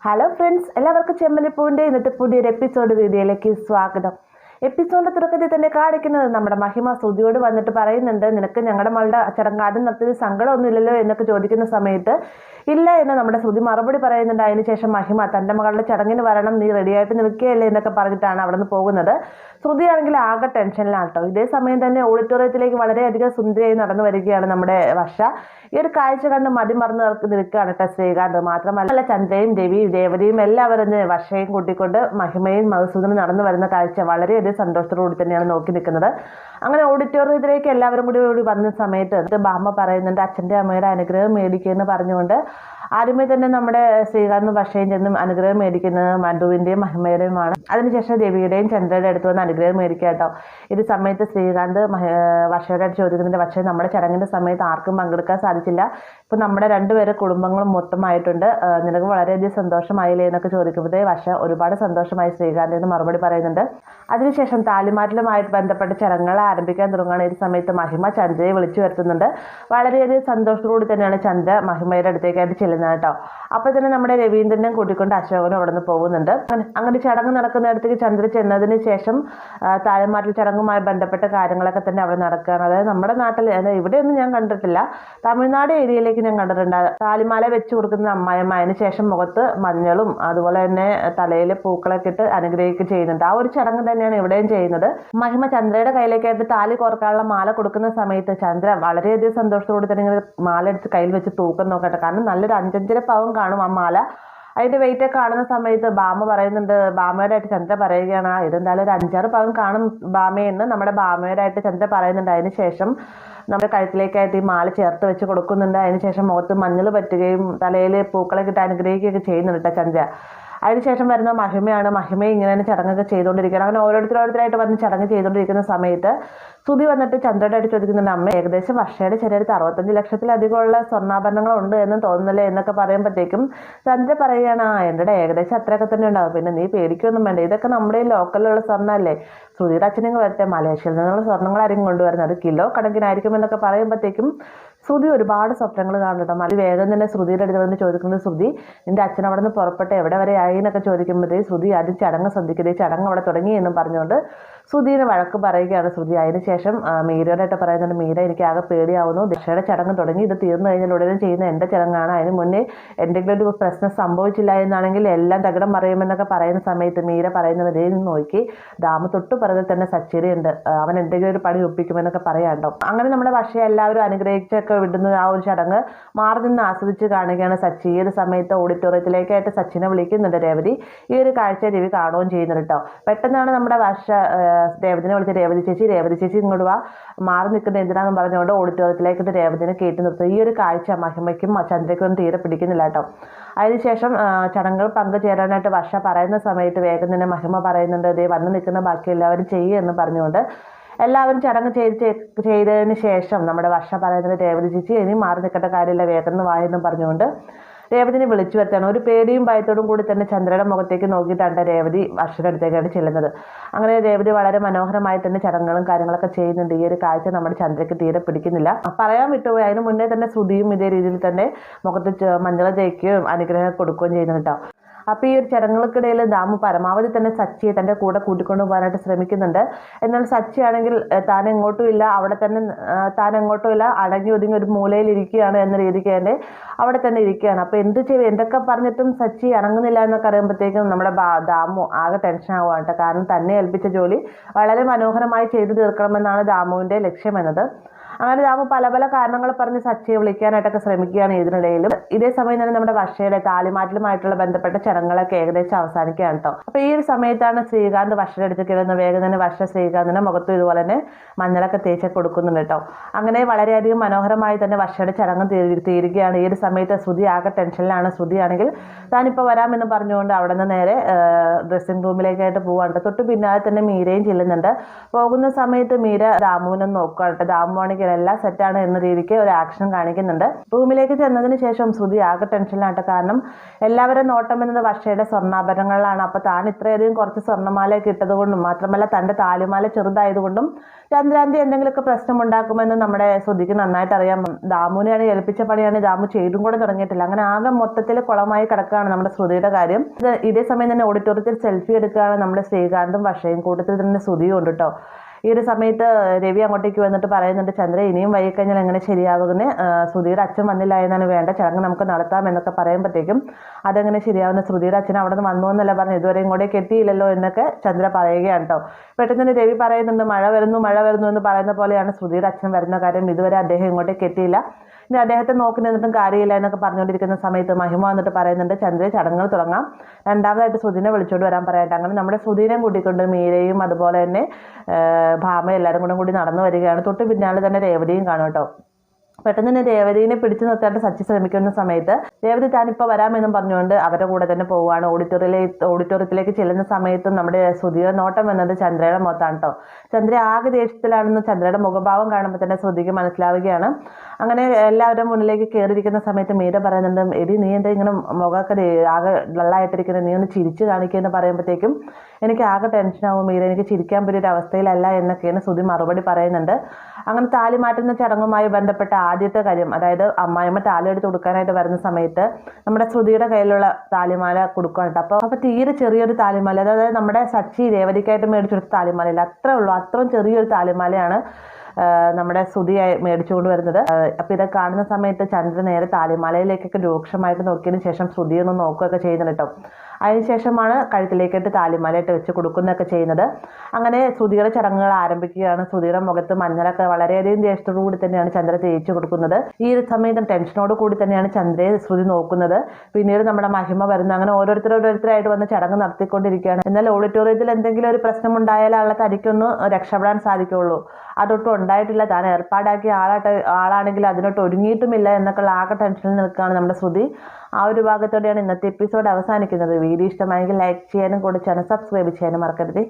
Hello friends, എല്ലാവർക്കും ചെമ്മനിപ്പൂവിൻ്റെ ഇന്നത്തെ പുതിയൊരു എപ്പിസോഡ് വീഡിയോയിലേക്ക് സ്വാഗതം. എപ്പിസോഡിന്റെ തുടക്കത്തിൽ തന്നെ കാണിക്കുന്നത് നമ്മുടെ മഹിമ ശ്രുതിയോട് വന്നിട്ട് പറയുന്നുണ്ട്, നിനക്ക് ഞങ്ങളുടെ മകളുടെ ചടങ്ങാദ്യം നടത്തിയത് സങ്കടമൊന്നുമില്ലല്ലോ എന്നൊക്കെ ചോദിക്കുന്ന സമയത്ത് ഇല്ല എന്ന് നമ്മുടെ ശ്രുതി മറുപടി പറയുന്നുണ്ട്. അതിനുശേഷം മഹിമ തൻ്റെ മകളുടെ ചടങ്ങിന് വരണം, നീ റെഡിയായിട്ട് നിൽക്കുകയല്ലേ എന്നൊക്കെ പറഞ്ഞിട്ടാണ് അവിടെ നിന്ന് പോകുന്നത്. ശ്രുതിയാണെങ്കിൽ ആകെ ടെൻഷനിലാണ് കേട്ടോ. ഇതേ സമയം തന്നെ ഓഡിറ്റോറിയത്തിലേക്ക് വളരെയധികം സുന്ദരിയായി നടന്നു വരികയാണ് നമ്മുടെ വർഷ. ഈ ഒരു കാഴ്ച കണ്ട് മതിമറന്ന് നിൽക്കുകയാണ് കേട്ടോ ശ്രീകാന്ത്. മാത്രമല്ല ചന്ദ്രയും രവിയും രേവതിയും എല്ലാവരും വർഷയും കൂട്ടിക്കൊണ്ട് മഹിമയും മധുസൂദനും നടന്നു വരുന്ന കാഴ്ച വളരെയധികം സന്തോഷത്തോടുകൂടി തന്നെയാണ് നോക്കി നിൽക്കുന്നത്. അങ്ങനെ ഓഡിറ്റോറിയത്തിലേക്ക് എല്ലാവരും കൂടി വന്ന സമയത്ത് ബാമ്മ പറയുന്നുണ്ട്, അച്ഛൻ്റെ അമ്മയുടെ അനുഗ്രഹം മേടിക്കുമെന്ന് പറഞ്ഞുകൊണ്ട് ആദ്യമേ തന്നെ നമ്മുടെ ശ്രീകാന്തും വർഷയും ചെന്നും അനുഗ്രഹം മേടിക്കുന്നത് മധുവിൻ്റെയും മഹിമയുടെയുമാണ്. അതിനുശേഷം രവിയുടെയും ചന്ദ്രയുടെ അടുത്ത് വന്ന് അനുഗ്രഹം മേടിക്കുക കേട്ടോ. ഇത് സമയത്ത് ശ്രീകാന്ത് വർഷയുടെ അടുത്ത് ചോദിക്കുന്നുണ്ട്, പക്ഷേ നമ്മുടെ ചടങ്ങിൻ്റെ സമയത്ത് ആർക്കും പങ്കെടുക്കാൻ സാധിച്ചില്ല, ഇപ്പം നമ്മുടെ രണ്ടുപേരെ കുടുംബങ്ങളും മൊത്തമായിട്ടുണ്ട്, നിനക്ക് വളരെയധികം സന്തോഷമായില്ലേ എന്നൊക്കെ ചോദിക്കുമ്പോഴേ വർഷ ഒരുപാട് സന്തോഷമായി ശ്രീകാന്ത് എന്ന് മറുപടി പറയുന്നുണ്ട്. അതിനുശേഷം താലിമാറ്റലുമായിട്ട് ബന്ധപ്പെട്ട ചടങ്ങുകൾ ആരംഭിക്കാൻ തുടങ്ങുകയാണ്. ഈ സമയത്ത് മഹിമ ചന്ദ്രയെ വിളിച്ചു വരുത്തുന്നുണ്ട്. വളരെയധികം സന്തോഷത്തോടുകൂടി തന്നെയാണ് ചന്ദ്ര മഹിമയുടെ അടുത്തേക്കായിട്ട് ചെല്ലുന്നത് കേട്ടോ. അപ്പോൾ തന്നെ നമ്മുടെ രവീന്ദ്രനെയും കൂട്ടിക്കൊണ്ട് അശോകനും അവിടെ നിന്ന് പോകുന്നുണ്ട്. അങ്ങനെ ചടങ്ങ് നടക്കുന്നിടത്തേക്ക് ചന്ദ്ര ചെന്നതിന് ശേഷം താലിമാറ്റൽ ചടങ്ങുമായി ബന്ധപ്പെട്ട കാര്യങ്ങളൊക്കെ തന്നെ അവിടെ നടക്കുകയാണ്. അതായത് നമ്മുടെ നാട്ടിൽ ഇവിടെയൊന്നും ഞാൻ കണ്ടിട്ടില്ല, തമിഴ്നാട് ഏരിയയിലേക്ക് ഞാൻ കണ്ടിട്ടുണ്ട്. താലിമാല വെച്ച് കൊടുക്കുന്ന അമ്മായിയമ്മ, അതിന് ശേഷം മുഖത്ത് മഞ്ഞളും അതുപോലെ തന്നെ തലയിൽ പൂക്കളൊക്കെ ഇട്ട് അനുഗ്രഹിക്കുക ചെയ്യുന്നുണ്ട്. ആ ഒരു ചടങ്ങ് തന്നെയാണ് ഇവിടെയും ചെയ്യുന്നത്. മഹിമ ചന്ദ്രയുടെ കയ്യിലേക്കായിട്ട് താലി കോർക്കാനുള്ള മാല കൊടുക്കുന്ന സമയത്ത് ചന്ദ്ര വളരെയധികം സന്തോഷത്തോടെ തന്നെ ഇങ്ങനെ മാല എടുത്ത് കയ്യിൽ വെച്ച് തൂക്കം നോക്കട്ടെ, കാരണം നല്ലൊരു 5-5 പവൻ കാണും ആ മാല. അതിൻ്റെ വെയിറ്റ് കാണുന്ന സമയത്ത് ബാമ പറയുന്നുണ്ട്, ബാമയുടെ ആയിട്ട് ചന്ദ്ര പറയുകയാണ്, ഇതെന്തായാലും ഒരു 5-6 പവൻ കാണും ബാമയെന്ന് നമ്മുടെ ബാമയുടെ ആയിട്ട് ചന്ദ്ര പറയുന്നുണ്ട്. അതിന് ശേഷം നമ്മുടെ കഴുത്തിലേക്കായിട്ട് ഈ മാല ചേർത്ത് വെച്ച് കൊടുക്കുന്നുണ്ട്. അതിനുശേഷം മുഖത്ത് മഞ്ഞൾ പറ്റുകയും തലയിൽ പൂക്കളൊക്കെ ഇട്ട് അനുഗ്രഹിക്കുകയൊക്കെ ചെയ്യുന്നുണ്ട് കേട്ടോ ചന്ദ്ര. അതിനുശേഷം വരുന്ന മഹിമയാണ്. മഹിമയെ ഇങ്ങനെ തന്നെ ചടങ്ങൊക്കെ ചെയ്തുകൊണ്ടിരിക്കുകയാണ്. അങ്ങനെ ഓരോരുത്തരായിട്ട് വന്ന് ചടങ്ങ് ചെയ്തുകൊണ്ടിരിക്കുന്ന സമയത്ത് ശ്രുതി വന്നിട്ട് ചന്ദ്രയുടെ ആയിട്ട് ചോദിക്കുന്നുണ്ട്, അമ്മ ഏകദേശം വർഷയുടെ ശരീരത്തിൽ 65 ലക്ഷത്തിലധികമുള്ള സ്വർണ്ണാഭരണങ്ങളുണ്ട് എന്ന് തോന്നുന്നില്ലേ എന്നൊക്കെ പറയുമ്പോഴത്തേക്കും ചന്ദ്ര പറയുകയാണ്, എൻ്റെ ഏകദേശം അത്രയൊക്കെ തന്നെ ഉണ്ടാകും, പിന്നെ നീ പേടിക്കൊന്നും വേണ്ട, ഇതൊക്കെ നമ്മുടെ ഈ ലോക്കലിലുള്ള സ്വർണ്ണമല്ലേ, ശ്രുതിയുടെ അച്ഛനെങ്കിൽ വരട്ടെ, മലേഷ്യയിൽ നിന്നുള്ള സ്വർണ്ണങ്ങളായിരിക്കും കൊണ്ടുവരുന്നത്, അത് കിലോ കണക്കിനായിരിക്കും എന്നൊക്കെ പറയുമ്പോഴത്തേക്കും ശ്രുതി ഒരുപാട് സ്വപ്നങ്ങൾ കാണുന്നുണ്ടോ. അത് വേഗം തന്നെ ശ്രുതിയുടെ അടുത്ത് വന്ന് ചോദിക്കുന്നത്, ശ്രുതി നിന്റെ അച്ഛൻ അവിടെ നിന്ന് പുറപ്പെട്ട് എവിടെ വരെ ആയി എന്നൊക്കെ ചോദിക്കുമ്പോഴേ ശ്രുതി ആദ്യം ചടങ്ങ് ശ്രദ്ധിക്കുന്നത്, ചടങ്ങ് അവിടെ തുടങ്ങി എന്നും പറഞ്ഞുകൊണ്ട് ശ്രുതിനെ വഴക്ക് പറയുകയാണ് ശ്രുതി. അതിനുശേഷം മീരയോടായിട്ട് പറയുന്നുണ്ട്, മീര എനിക്ക് ആകെ പേടിയാവുന്നു, ദക്ഷയുടെ ചടങ്ങ് തുടങ്ങി, ഇത് തീർന്നു കഴിഞ്ഞാൽ ഉടനെ ചെയ്യുന്ന എൻ്റെ ചടങ്ങാണ്, അതിന് മുന്നേ എന്തെങ്കിലും ഒരു പ്രശ്നം സംഭവിച്ചില്ല എന്നാണെങ്കിൽ എല്ലാം തകിടം മറിയുമെന്നൊക്കെ പറയുന്ന സമയത്ത് മീര പറയുന്നത്, ഇതേ നോക്കി ദാമ തൊട്ട് പറഞ്ഞാൽ തന്നെ സച്ചിരിയുണ്ട്, അവൻ എന്തെങ്കിലും ഒരു പണി ഒപ്പിക്കുമെന്നൊക്കെ പറയാണ്ടോ. അങ്ങനെ നമ്മുടെ വർഷയെ എല്ലാവരും അനുഗ്രഹിച്ചൊക്കെ വിടുന്ന ആ ഒരു ചടങ്ങ് മാറി നിന്ന് ആസ്വദിച്ച് കാണുകയാണ് സച്ചി. ഈ ഒരു സമയത്ത് ഓഡിറ്റോറിയത്തിലേക്കായിട്ട് സച്ചിനെ വിളിക്കുന്നുണ്ട് രേവതി. ഈ ഒരു കാഴ്ച രവി കാണുകയും ചെയ്യുന്നുണ്ട് കേട്ടോ. പെട്ടെന്നാണ് നമ്മുടെ വർഷ രേവതിനെ വിളിച്ച, രേവതി ചേച്ചി ഇങ്ങോട്ട് വാ, മാറി നിൽക്കുന്നത് എന്തിനാന്ന് പറഞ്ഞുകൊണ്ട് ഓഡിറ്റോറിയത്തിലേക്ക് രേവതിനെ കയറ്റി നിർത്തും. ഈ ഒരു കാഴ്ച മഹിമയ്ക്കും ചന്ദ്രയ്ക്കും തീരെ പിടിക്കുന്നില്ല കേട്ടോ. അതിനുശേഷം ചടങ്ങുകൾ പങ്കുചേരാനായിട്ട് വർഷ പറയുന്ന സമയത്ത് വേഗം തന്നെ മഹിമ പറയുന്നുണ്ട്, ഇതേ വന്ന് നിൽക്കുന്ന ബാക്കി എല്ലാവരും ചെയ്യുമെന്ന് പറഞ്ഞുകൊണ്ട് എല്ലാവരും ചടങ്ങ് ചെയ്തതിന് ശേഷം നമ്മുടെ വർഷ പറയുന്നത്, രേവതി ചേച്ചി ഇനി മാറി നിൽക്കേണ്ട കാര്യമില്ല, വേഗം വായെന്നും പറഞ്ഞുകൊണ്ട് രേവതിനെ വിളിച്ചു വരുത്താണ്. ഒരു പേടിയും ഭയത്തോടും കൂടി തന്നെ ചന്ദ്രയുടെ മുഖത്തേക്ക് നോക്കിയിട്ടാണ് രേവതി വർഷയുടെ അടുത്തേക്കാണ് ചെല്ലുന്നത്. അങ്ങനെ രേവതി വളരെ മനോഹരമായി തന്നെ ചടങ്ങുകളും കാര്യങ്ങളൊക്കെ ചെയ്യുന്നുണ്ട്. ഈ ഒരു കാഴ്ച നമ്മുടെ ചന്ദ്രയ്ക്ക് തീരെ പിടിക്കുന്നില്ല. പറയാൻ വിട്ടുപോയി, അതിന് മുന്നേ തന്നെ ശ്രുതിയും ഇതേ രീതിയിൽ തന്നെ മുഖത്ത് മഞ്ഞൾ തേക്കുകയും അനുഗ്രഹം കൊടുക്കുകയും ചെയ്യുന്നുണ്ട് കേട്ടോ. അപ്പോൾ ഈ ഒരു ചടങ്ങുകൾക്കിടയിൽ ദാമു പരമാവധി തന്നെ സച്ചിയെ തൻ്റെ കൂടെ കൂട്ടിക്കൊണ്ടു പോകാനായിട്ട് ശ്രമിക്കുന്നുണ്ട്. എന്നാൽ സച്ചിയാണെങ്കിൽ താൻ എങ്ങോട്ടും ഇല്ല, അവിടെ തന്നെ താൻ എങ്ങോട്ടും ഇല്ല, അടങ്ങി ഒതുങ്ങി ഒരു മൂലയിൽ ഇരിക്കുകയാണ് എന്ന രീതിക്ക് തന്നെ അവിടെ തന്നെ ഇരിക്കുകയാണ്. അപ്പോൾ എന്തൊക്കെ പറഞ്ഞിട്ടും സച്ചി ഇറങ്ങുന്നില്ല എന്നൊക്കെ അറിയുമ്പോഴത്തേക്കും നമ്മുടെ ദാമു ആകെ ടെൻഷൻ ആവുകയാണ്. കാരണം തന്നെ ഏൽപ്പിച്ച ജോലി വളരെ മനോഹരമായി ചെയ്തു തീർക്കണമെന്നാണ് ദാമുവിൻ്റെ ലക്ഷ്യം എന്നത്. അങ്ങനെ ദാമു പല കാരണങ്ങൾ പറഞ്ഞ് സച്ചിയെ വിളിക്കാനായിട്ടൊക്കെ ശ്രമിക്കുകയാണ്. ഇതിനിടയിലും ഇതേ സമയം തന്നെ നമ്മുടെ വർഷയുടെ താലിമാറ്റലുമായിട്ടുള്ള ബന്ധപ്പെട്ട ചടങ്ങുകളൊക്കെ ഏകദേശം അവസാനിക്കുകയാണ് കേട്ടോ. അപ്പോൾ ഈ ഒരു സമയത്താണ് ശ്രീകാന്ത് വർഷയുടെ അടുത്ത് കിടന്നത്. വേഗം തന്നെ വർഷ ശ്രീകാന്തിന്റെ മുഖത്തും ഇതുപോലെ തന്നെ മഞ്ഞളൊക്കെ തേച്ച് കൊടുക്കുന്നുണ്ട് കേട്ടോ. അങ്ങനെ വളരെയധികം മനോഹരമായി തന്നെ വർഷയുടെ ചടങ്ങ് തീരുകയാണ്. ഈ ഒരു സമയത്ത് ശ്രുതി ആകെ ടെൻഷനിലാണ്. ശ്രുതിയാണെങ്കിൽ താനിപ്പോൾ വരാമെന്ന് പറഞ്ഞുകൊണ്ട് അവിടെ നിന്ന് നേരെ ഡ്രസ്സിംഗ് റൂമിലേക്കായിട്ട് പോവാണ്ട്. തൊട്ട് പിന്നാലെ തന്നെ മീരയും ചെല്ലുന്നുണ്ട്. പോകുന്ന സമയത്ത് മീര ദാമുവിനെ നോക്കുകയാണ്. ദാമു ആണെങ്കിൽ ഓക്കെ എല്ലാം സെറ്റാണ് എന്ന രീതിക്ക് ഒരു ആക്ഷൻ കാണിക്കുന്നുണ്ട്. റൂമിലേക്ക് ചെന്നതിന് ശേഷം ശ്രുതി ആകെ ടെൻഷനിലായിട്ട്. കാരണം എല്ലാവരും നോട്ടം എന്നത് വർഷയുടെ സ്വർണ്ണാഭരണങ്ങളിലാണ്. അപ്പോൾ താൻ ഇത്രയധികം കുറച്ച് സ്വർണ്ണമാലയൊക്കെ ഇട്ടതുകൊണ്ടും മാത്രമല്ല തൻ്റെ താലിമാല ചെറുതായതുകൊണ്ടും ചന്ദ്രാന്തി എന്തെങ്കിലുമൊക്കെ പ്രശ്നം ഉണ്ടാക്കുമെന്ന് നമ്മുടെ ശ്രുതിക്ക് നന്നായിട്ട് അറിയാം. ദാമുവിനെയാണ് ഏൽപ്പിച്ച പണിയാണ് ദാമു ചെയ്തും കൂടെ തുടങ്ങിയിട്ടില്ല. അങ്ങനെ ആകെ മൊത്തത്തിൽ കുളമായി കിടക്കുകയാണ് നമ്മുടെ ശ്രുതിയുടെ കാര്യം. ഇതേ സമയം തന്നെ ഓഡിറ്റോറിയത്തിൽ സെൽഫി എടുക്കുകയാണ് നമ്മുടെ ശ്രീകാന്തും വർഷയും. കൂട്ടത്തിൽ തന്നെ ശ്രുതിയും ഉണ്ട് കേട്ടോ. ഈ ഒരു സമയത്ത് രവി അങ്ങോട്ടേക്ക് വന്നിട്ട് പറയുന്നുണ്ട്, ചന്ദ്ര ഇനിയും വൈകിക്കഴിഞ്ഞാൽ എങ്ങനെ ശരിയാവുന്നത്, ശ്രുതിയുടെ അച്ഛൻ വന്നില്ല എന്നാണ്, വേണ്ട ചടങ്ങ് നമുക്ക് നടത്താം എന്നൊക്കെ പറയുമ്പോഴത്തേക്കും അതെങ്ങനെ ശരിയാവുന്ന, ശ്രുതിയുടെ അച്ഛൻ അവിടെ നിന്ന് വന്നു എന്നല്ല പറഞ്ഞു, ഇതുവരെ ഇങ്ങോട്ടേക്ക് എത്തിയില്ലല്ലോ എന്നൊക്കെ ചന്ദ്ര പറയുകയാണ് കേട്ടോ. പെട്ടെന്ന് തന്നെ രവി പറയുന്നുണ്ട്, മഴ വരുന്നു എന്ന് പറയുന്ന പോലെയാണ് ശ്രുതിയുടെ അച്ഛൻ വരുന്ന കാര്യം, ഇതുവരെ അദ്ദേഹം ഇങ്ങോട്ടേക്ക് എത്തിയില്ല, ഇനി അദ്ദേഹത്തെ നോക്കി നിന്നിട്ടും കാര്യമില്ല എന്നൊക്കെ പറഞ്ഞുകൊണ്ടിരിക്കുന്ന സമയത്ത് മഹിമ വന്നിട്ട് പറയുന്നുണ്ട്, ചന്ദ്ര ചടങ്ങുകൾ തുടങ്ങാം, രണ്ടാമതായിട്ട് ശ്രുതിനെ വിളിച്ചോണ്ട് വരാൻ പറയട്ടെ. അങ്ങനെ നമ്മുടെ ശ്രുതിനെയും കൂട്ടിക്കൊണ്ട് മീരയും അതുപോലെ തന്നെ ഭാമ എല്ലാവരും കൂടി നടന്നു വരികയാണ്. തൊട്ട് പിന്നാലെ തന്നെ രേവതിയും കാണും കേട്ടോ. പെട്ടെന്ന് തന്നെ രേവതിനെ പിടിച്ചു നിർത്താണ്ട് സച്ചി ശ്രമിക്കുന്ന സമയത്ത് രേവതി താനിപ്പോൾ വരാമെന്നും പറഞ്ഞുകൊണ്ട് അവരുടെ കൂടെ തന്നെ പോവുകയാണ്. ഓഡിറ്റോറിയത്തിലേക്ക് ചെല്ലുന്ന സമയത്തും നമ്മുടെ ശ്രുതിയുടെ നോട്ടം എന്നത് ചന്ദ്രയുടെ മുഖത്താണ് കേട്ടോ. ചന്ദ്ര ആകെ ദേഷ്യത്തിലാണെന്ന് ചന്ദ്രയുടെ മുഖഭാവം കാണുമ്പോൾ തന്നെ ശ്രുതിക്ക് മനസ്സിലാവുകയാണ്. അങ്ങനെ എല്ലാവരും മുന്നിലേക്ക് കയറിയിരിക്കുന്ന സമയത്ത് മീര പറയുന്നുണ്ട്, എടി നീ എന്താ ഇങ്ങനെ മുഖമൊക്കെ ആകെ ഡള്ളായിട്ടിരിക്കുന്നത്, നീ ഒന്ന് ചിരിച്ച് കാണിക്കുക എന്ന് പറയുമ്പോഴത്തേക്കും എനിക്ക് ആകെ ടെൻഷനാവും മീര, എനിക്ക് ചിരിക്കാൻ പറ്റിയൊരു അവസ്ഥയിലല്ല എന്നൊക്കെയാണ് ശ്രുതി മറുപടി പറയുന്നുണ്ട്. അങ്ങനെ താലി മാറ്റുന്ന ചടങ്ങുമായി ബന്ധപ്പെട്ട ആദ്യത്തെ കാര്യം, അതായത് അമ്മായിമ്മ താലി എടുത്ത് കൊടുക്കാനായിട്ട് വരുന്ന സമയത്ത് നമ്മുടെ ശ്രുതിയുടെ കയ്യിലുള്ള താലിമാല കൊടുക്കുകയാണ്. അപ്പോൾ തീരെ ചെറിയൊരു താലിമാല, അതായത് നമ്മുടെ സച്ചി രേവതിക്കായിട്ട് മേടിച്ചെടുത്ത താലിമാലയില്ല, അത്രേ ഉള്ളൂ, അത്രയും ചെറിയൊരു താലിമാലയാണ് നമ്മുടെ ശ്രുതിയായി മേടിച്ചുകൊണ്ട് വരുന്നത്. അപ്പം ഇതൊക്കെ കാണുന്ന സമയത്ത് ചന്ദ്രൻ നേരെ താലിമാലയിലേക്കൊക്കെ രൂക്ഷമായിട്ട് നോക്കിയതിന് ശേഷം ശ്രുതിയൊന്ന് നോക്കുകയൊക്കെ ചെയ്യുന്നുണ്ട് കേട്ടോ. അതിനുശേഷമാണ് കഴുത്തിലേക്കിട്ട് താലിമാലയിട്ട് വെച്ച് കൊടുക്കുന്നതൊക്കെ ചെയ്യുന്നത്. അങ്ങനെ ശ്രുതിയുടെ ചടങ്ങുകൾ ആരംഭിക്കുകയാണ്. ശ്രുതിയുടെ മുഖത്ത് മഞ്ഞളൊക്കെ വളരെയധികം ദേഷ്യത്തോടു കൂടി തന്നെയാണ് ചന്ദ്ര തേച്ച് കൊടുക്കുന്നത്. ഈ ഒരു സമയത്ത് ടെൻഷനോട് കൂടി തന്നെയാണ് ചന്ദ്രയെ ശ്രുതി നോക്കുന്നത്. പിന്നീട് നമ്മുടെ മഹിമ വരുന്നു. അങ്ങനെ ഓരോരുത്തരായിട്ട് വന്ന് ചടങ്ങ് നടത്തിക്കൊണ്ടിരിക്കുകയാണ്. എന്നാൽ ഓഡിറ്റോറിയത്തിൽ എന്തെങ്കിലും ഒരു പ്രശ്നം ഉണ്ടായാലുള്ള തനിക്കൊന്ന് രക്ഷപ്പെടാൻ സാധിക്കുള്ളൂ, അതൊട്ടും ഉണ്ടായിട്ടില്ല. താൻ ഏർപ്പാടാക്കിയ ആളാണെങ്കിൽ അതിനോട്ട് ഒരുങ്ങിയിട്ടുമില്ല എന്നൊക്കെ ആകെ ടെൻഷനിൽ നിൽക്കുകയാണ് നമ്മുടെ ശ്രുതി. ആ ഒരു ഭാഗത്തോടെയാണ് ഇന്നത്തെ എപ്പിസോഡ് അവസാനിക്കുന്നത്. വീഡിയോ ഇഷ്ടമായെങ്കിൽ ലൈക്ക് ചെയ്യാനും കൂടി ചാനൽ സബ്സ്ക്രൈബ് ചെയ്യാനും മറക്കരുത്.